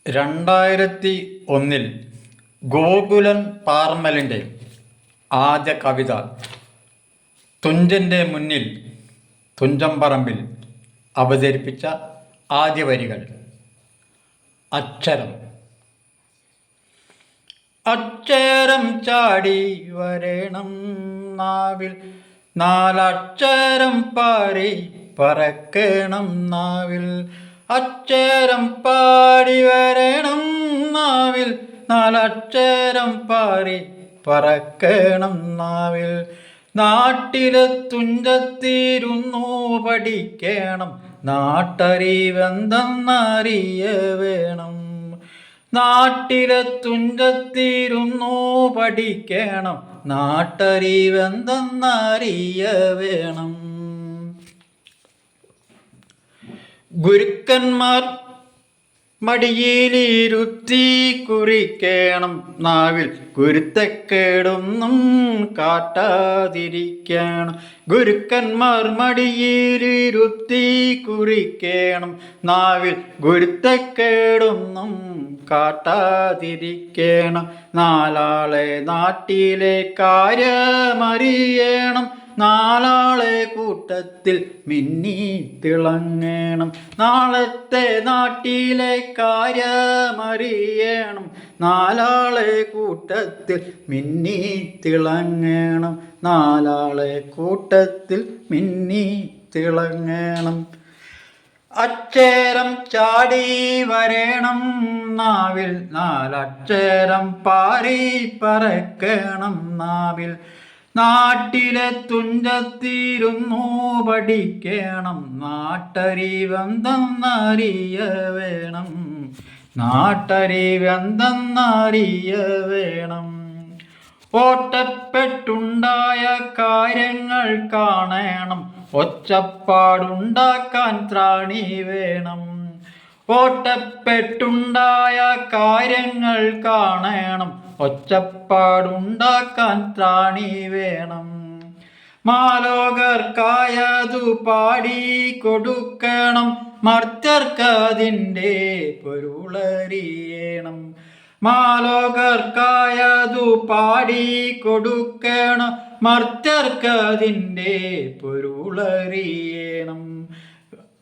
2001 ഗോകുലൻ പാർമലിൻ്റെ ആദ്യ കവിത തുഞ്ചൻ്റെ മുന്നിൽ തുഞ്ചംപറമ്പിൽ അവതരിപ്പിച്ച ആദ്യ വരികൾ. അക്ഷരം. അക്ഷരം ചാടി വരേണം നാവിൽ, നാലക്ഷരം പാറി പറക്കണം നാവിൽ. അക്ഷരം പാടി വരണം നാവിൽ, നാലക്ഷരം പാറി പറക്കണം നാവിൽ. നാട്ടിലെ തുഞ്ചത്തിരുന്നു പഠിക്കണം, നാട്ടറിവെന്തെന്നറിയ വേണം. നാട്ടിലെ തുഞ്ചത്തിരുന്നു പഠിക്കണം, നാട്ടറിവെന്തെന്നറിയ വേണം. ഗുരുക്കന്മാർ മടിയിലിരുത്തി കുറിക്കണം നാവിൽ, ഗുരുത്തക്കേടൊന്നും കാട്ടാതിരിക്കണം. ഗുരുക്കന്മാർ മടിയിലിരുത്തി കുറിക്കണം നാവിൽ, ഗുരുത്തക്കേടൊന്നും കാട്ടാതിരിക്കണം. നാലാളെ നാട്ടിലെ കാര്യമറിയണം, നാലാളെ കൂട്ടത്തിൽ മിന്നി തിളങ്ങണം. നാളത്തെ നാട്ടിലെ കാര്യമറിയണം, നാലാളെ കൂട്ടത്തിൽ മിന്നി തിളങ്ങണം. നാലാളെ കൂട്ടത്തിൽ മിന്നി തിളങ്ങണം. അക്ഷരം ചാടി വരേണം നാവിൽ, നാലക്ഷരം പാറി പറക്കണം നാവിൽ. നാട്ടിലെ തുഞ്ചത്തിരുന്നു പഠിക്കണം, നാട്ടറിവെന്തെന്നറിയ വേണം. നാട്ടറിവെന്തെന്നറിയ വേണം. ഓട്ടപ്പെട്ടുണ്ടായ കാര്യങ്ങൾ കാണണം, ഒച്ചപ്പാടുണ്ടാക്കാൻ ത്രാണി വേണം. ഓട്ടപ്പെട്ടുണ്ടായ കാര്യങ്ങൾ കാണണം, ഒച്ചപ്പാടുണ്ടാക്കാൻ ത്രാണി വേണം. മാലോകർക്കായതു പാടി കൊടുക്കണം, മർത്യർക്കതിൻ്റെ പൊരുളറിയണം. മാലോകർക്കായതു പാടി കൊടുക്കണം, മർത്യർക്കതിൻ്റെ പൊരുളറിയണം.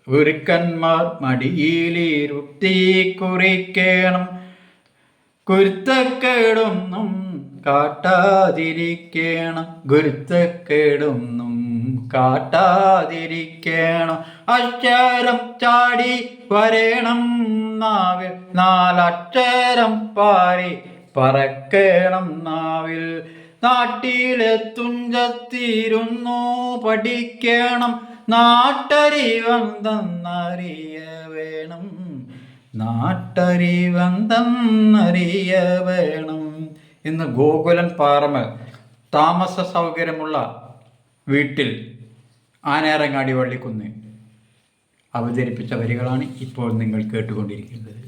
ഗുരുക്കന്മാർ മടിയിലിരുത്തി കുറിക്കണം, ഗുരുത്തക്കേടൊന്നും കാട്ടാതിരിക്കണം. ഗുരുത്തക്കേടൊന്നും കാട്ടാതിരിക്കണം. അക്ഷരം ചാടി വരേണം നാവിൽ, നാലക്ഷരം പാറി പറക്കണം നാവിൽ. നാട്ടിലെ തുഞ്ചത്തിരുന്നു പഠിക്കണം, നാട്ടറിവെന്തെന്നറിയ വേണം. നാട്ടറിവെന്തെന്നറിയ വേണം. ഇന്ന് ഗോകുലൻ പാറമൽ താമസ സൗകര്യമുള്ള വീട്ടിൽ ആനേറങ്ങാടി വള്ളിക്കുന്ന് അവതരിപ്പിച്ച വരികളാണ് ഇപ്പോൾ നിങ്ങൾ കേട്ടുകൊണ്ടിരിക്കുന്നത്.